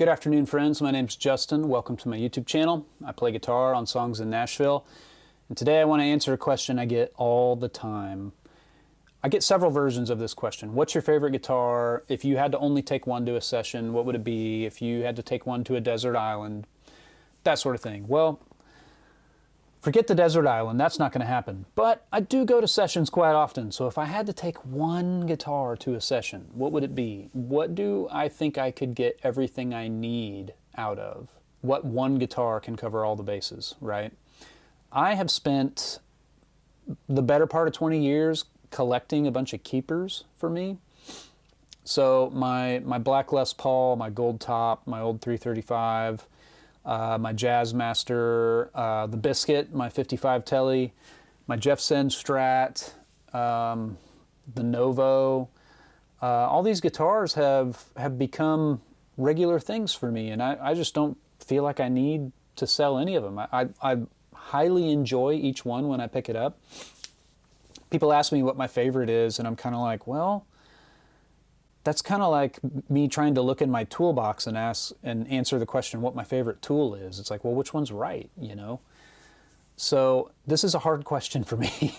Good afternoon, friends. My name's Justin. Welcome to my YouTube channel. I play guitar on songs in Nashville. And today I want to answer a question I get all the time. I get several versions of this question. What's your favorite guitar? If you had to only take one to a session, what would it be? If you had to take one to a desert island, that sort of thing. Well, forget the desert island. That's not going to happen. But I do go to sessions quite often. So if I had to take one guitar to a session, what would it be? What do I think I could get everything I need out of? What one guitar can cover all the bases, right? I have spent the better part of 20 years collecting a bunch of keepers for me. So my black Les Paul, my gold top, my old 335, my Jazzmaster, the Biscuit, my 55 Telly, my Jeff Send Strat, the Novo. All these guitars have become regular things for me, and I just don't feel like I need to sell any of them. I highly enjoy each one when I pick it up. People ask me what my favorite is, and I'm kind of like, well, that's kind of like me trying to look in my toolbox and answer the question what my favorite tool is. It's like, well, which one's right, you know? So this is a hard question for me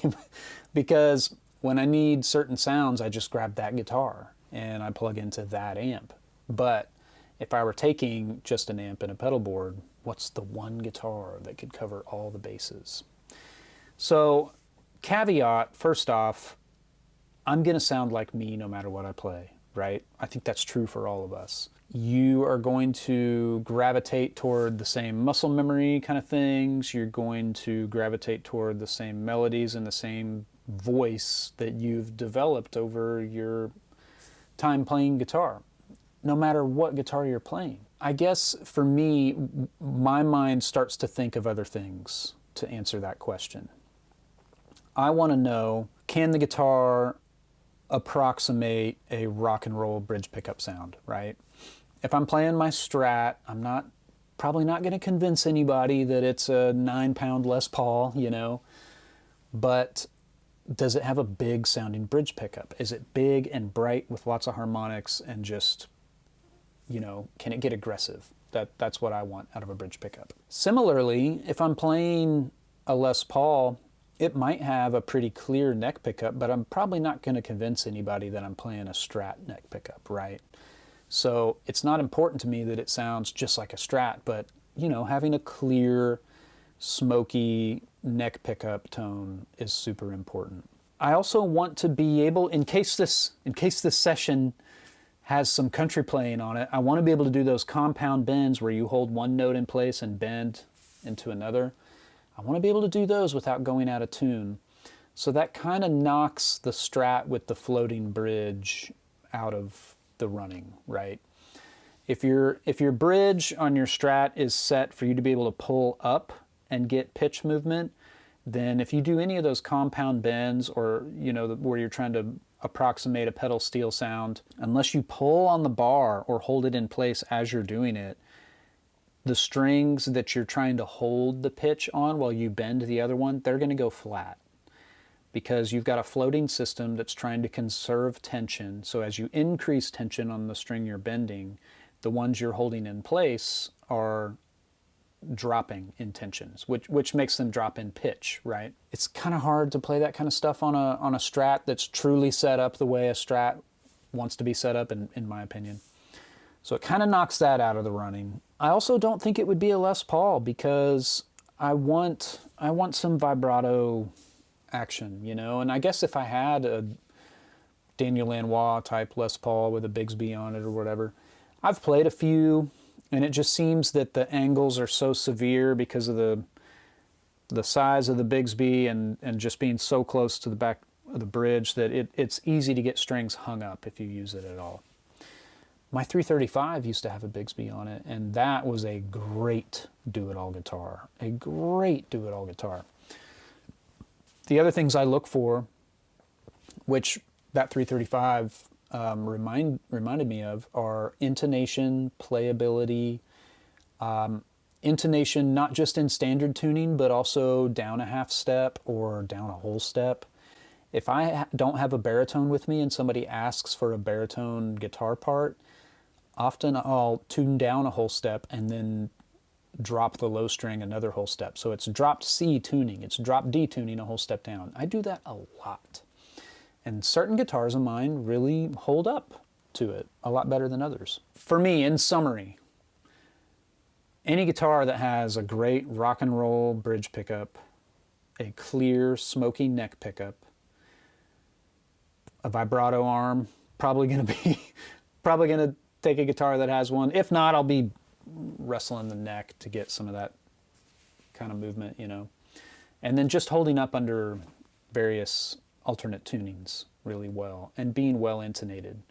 because when I need certain sounds, I just grab that guitar and I plug into that amp. But if I were taking just an amp and a pedal board, what's the one guitar that could cover all the bases? So caveat, first off, I'm going to sound like me no matter what I play. Right? I think that's true for all of us. You are going to gravitate toward the same muscle memory kind of things. You're going to gravitate toward the same melodies and the same voice that you've developed over your time playing guitar, no matter what guitar you're playing. I guess for me, my mind starts to think of other things to answer that question. I want to know, can the guitar approximate a rock and roll bridge pickup sound, right? If I'm playing my Strat, I'm probably not going to convince anybody that it's a 9-pound Les Paul, you know, but does it have a big sounding bridge pickup? Is it big and bright with lots of harmonics and just, you know, can it get aggressive? That's what I want out of a bridge pickup. Similarly, if I'm playing a Les Paul, it might have a pretty clear neck pickup, but I'm probably not going to convince anybody that I'm playing a Strat neck pickup, right? So it's not important to me that it sounds just like a Strat, but, you know, having a clear, smoky neck pickup tone is super important. I also want to be able, in case this session has some country playing on it, I want to be able to do those compound bends where you hold one note in place and bend into another. I want to be able to do those without going out of tune. So that kind of knocks the Strat with the floating bridge out of the running, right? If your bridge on your Strat is set for you to be able to pull up and get pitch movement, then if you do any of those compound bends or, you know, where you're trying to approximate a pedal steel sound, unless you pull on the bar or hold it in place as you're doing it, the strings that you're trying to hold the pitch on while you bend the other one, they're going to go flat because you've got a floating system that's trying to conserve tension. So as you increase tension on the string you're bending, the ones you're holding in place are dropping in tensions, which makes them drop in pitch, right? It's kind of hard to play that kind of stuff on a Strat that's truly set up the way a Strat wants to be set up, in my opinion. So it kind of knocks that out of the running. I also don't think it would be a Les Paul because I want some vibrato action, you know? And I guess if I had a Daniel Lanois type Les Paul with a Bigsby on it or whatever, I've played a few, and it just seems that the angles are so severe because of the size of the Bigsby and just being so close to the back of the bridge that it's easy to get strings hung up if you use it at all. My 335 used to have a Bigsby on it, and that was a great do-it-all guitar. A great do-it-all guitar. The other things I look for, which that 335 reminded me of, are intonation, playability, intonation not just in standard tuning, but also down a half step or down a whole step. If I don't have a baritone with me and somebody asks for a baritone guitar part, often I'll tune down a whole step and then drop the low string another whole step. So it's dropped C tuning, it's dropped D tuning a whole step down. I do that a lot. And certain guitars of mine really hold up to it a lot better than others. For me, in summary, any guitar that has a great rock and roll bridge pickup, a clear smoky neck pickup, a vibrato arm, probably gonna take a guitar that has one. If not, I'll be wrestling the neck to get some of that kind of movement, you know. And then just holding up under various alternate tunings really well and being well intonated.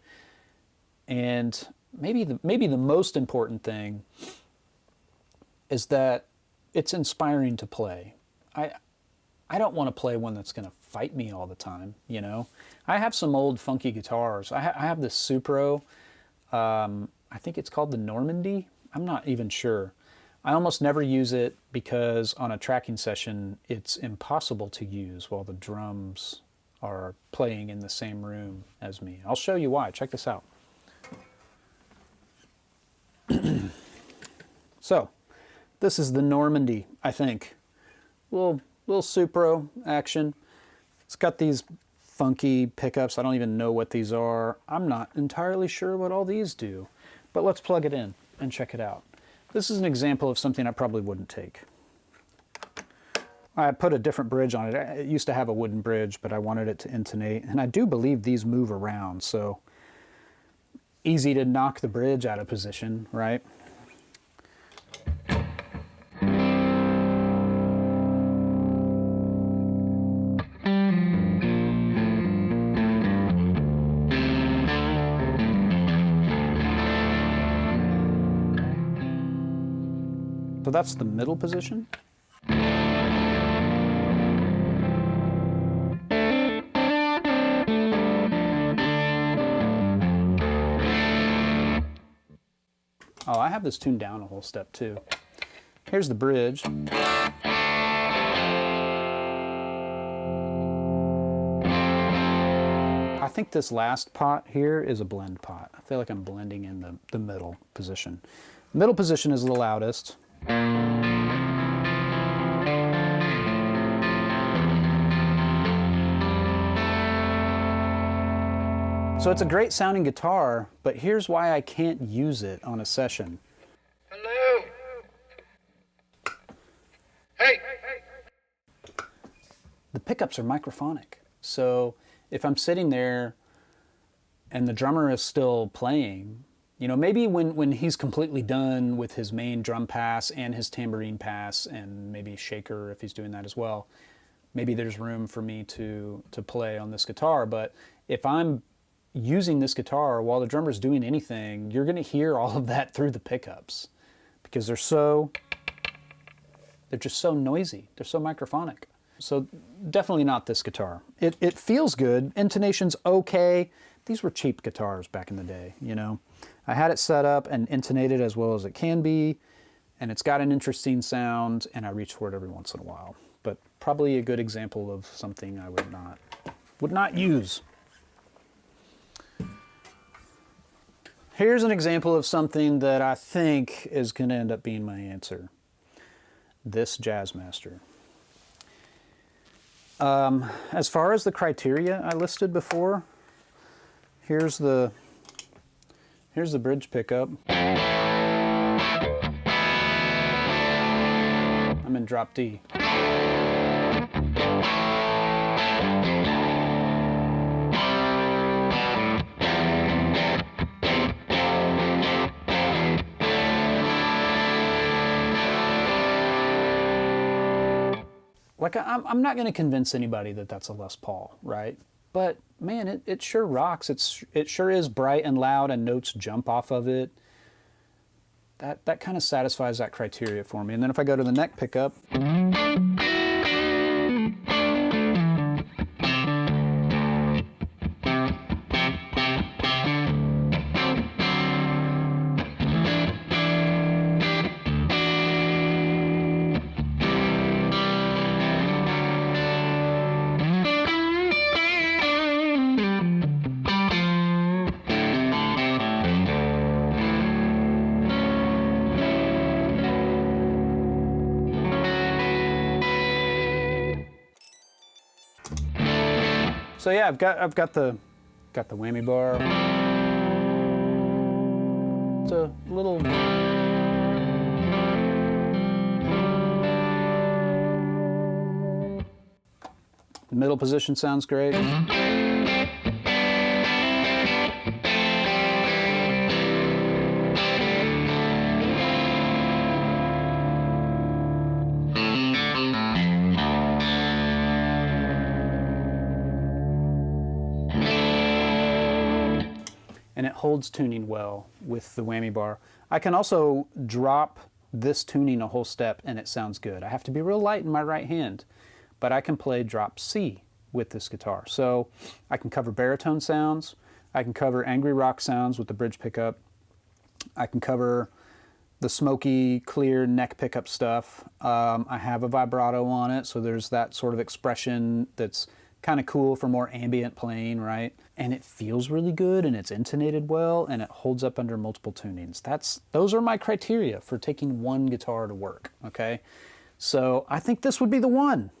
And maybe the most important thing is that it's inspiring to play. I don't want to play one that's going to fight me all the time, you know. I have some old funky guitars. I have this Supro, I think it's called the Normandy. I'm not even sure. I almost never use it because on a tracking session, it's impossible to use while the drums are playing in the same room as me. I'll show you why. Check this out. So, this is the Normandy, I think. Little Supro action. It's got these funky pickups. I don't even know what these are. I'm not entirely sure what all these do. But let's plug it in and check it out. This is an example of something I probably wouldn't take. I put a different bridge on it. It used to have a wooden bridge, but I wanted it to intonate. And I do believe these move around, so easy to knock the bridge out of position, right? So that's the middle position. Oh, I have this tuned down a whole step too. Here's the bridge. I think this last pot here is a blend pot. I feel like I'm blending in the middle position. Middle position is the loudest. So it's a great sounding guitar, but here's why I can't use it on a session. Hello. Hey. The pickups are microphonic. So if I'm sitting there and the drummer is still playing, you know, maybe when he's completely done with his main drum pass and his tambourine pass and maybe shaker if he's doing that as well, maybe there's room for me to play on this guitar. But if I'm using this guitar while the drummer's doing anything, you're going to hear all of that through the pickups because they're just so noisy. They're so microphonic. So definitely not this guitar. It feels good. Intonation's okay. These were cheap guitars back in the day, you know. I had it set up and intonated as well as it can be, and it's got an interesting sound, and I reach for it every once in a while. But probably a good example of something I would not use. Here's an example of something that I think is going to end up being my answer. This Jazzmaster. As far as the criteria I listed before, here's the bridge pickup. I'm in drop D. Like, I'm not going to convince anybody that that's a Les Paul, right? But man, it sure rocks. It sure is bright and loud, and notes jump off of it. That kind of satisfies that criteria for me. And then if I go to the neck pickup, So yeah, I've got the whammy bar. It's a little. The middle position sounds great. And it holds tuning well with the whammy bar. I can also drop this tuning a whole step and it sounds good. I have to be real light in my right hand, but I can play drop C with this guitar. So I can cover baritone sounds, I can cover angry rock sounds with the bridge pickup, I can cover the smoky, clear neck pickup stuff. I have a vibrato on it, so there's that sort of expression that's kind of cool for more ambient playing, right? And it feels really good, and it's intonated well, and it holds up under multiple tunings. Those are my criteria for taking one guitar to work, okay? So I think this would be the one.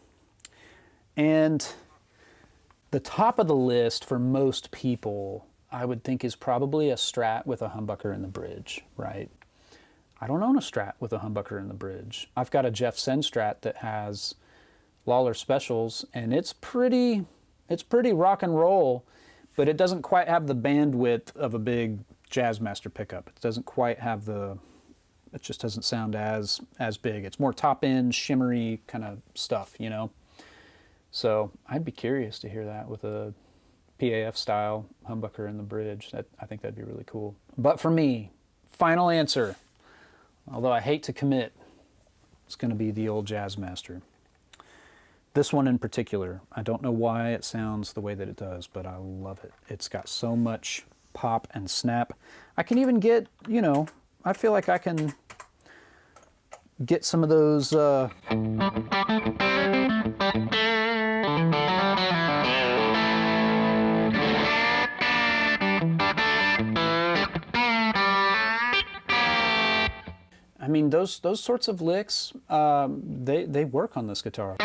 And the top of the list for most people, I would think, is probably a Strat with a humbucker in the bridge, right? I don't own a Strat with a humbucker in the bridge. I've got a Jeff Sen Strat that has Lawler specials, and it's pretty rock and roll, but it doesn't quite have the bandwidth of a big Jazzmaster pickup. It doesn't quite have it just doesn't sound as big. It's more top end, shimmery kind of stuff, you know? So I'd be curious to hear that with a PAF style humbucker in the bridge. I think that'd be really cool. But for me, final answer, although I hate to commit, it's gonna be the old Jazzmaster. This one in particular, I don't know why it sounds the way that it does, but I love it. It's got so much pop and snap. I can even get, you know, I feel like I can get some of those I mean, those sorts of licks, they work on this guitar.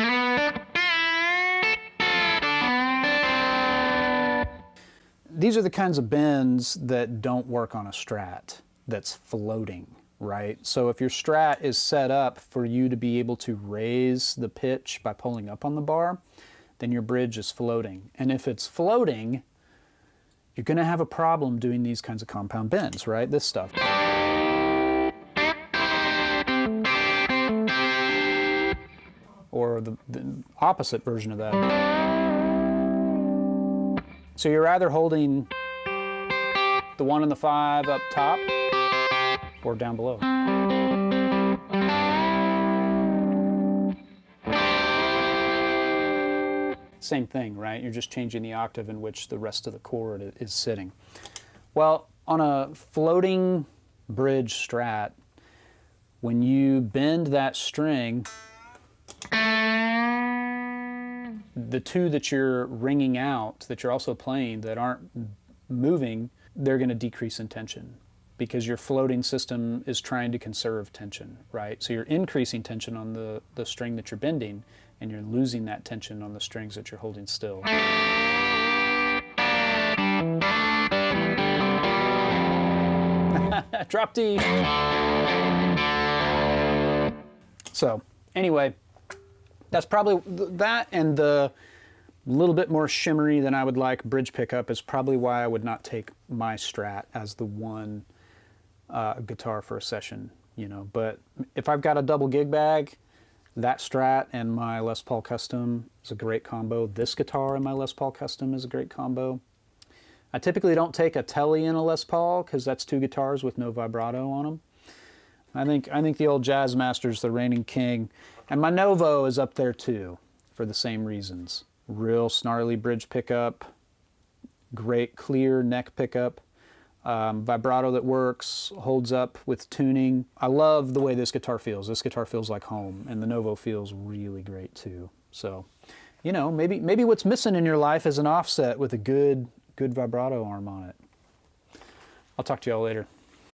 These are the kinds of bends that don't work on a Strat that's floating, right? So if your Strat is set up for you to be able to raise the pitch by pulling up on the bar, then your bridge is floating. And if it's floating, you're gonna have a problem doing these kinds of compound bends, right? This stuff. Or the opposite version of that. So you're either holding the 1 and the 5 up top or down below. Same thing, right? You're just changing the octave in which the rest of the chord is sitting. Well, on a floating bridge Strat, when you bend that string, the two that you're ringing out, that you're also playing, that aren't moving, they're going to decrease in tension because your floating system is trying to conserve tension, right? So you're increasing tension on the string that you're bending, and you're losing that tension on the strings that you're holding still. Drop D. So anyway, that's probably that, and the little bit more shimmery than I would like bridge pickup is probably why I would not take my Strat as the one guitar for a session, you know. But if I've got a double gig bag, that Strat and my Les Paul Custom is a great combo. This guitar and my Les Paul Custom is a great combo. I typically don't take a Telly in a Les Paul because that's two guitars with no vibrato on them. I think the old Jazzmaster's the reigning king. And my Novo is up there too, for the same reasons. Real snarly bridge pickup, great clear neck pickup, vibrato that works, holds up with tuning. I love the way this guitar feels. This guitar feels like home, and the Novo feels really great too. So, you know, maybe what's missing in your life is an offset with a good vibrato arm on it. I'll talk to y'all later.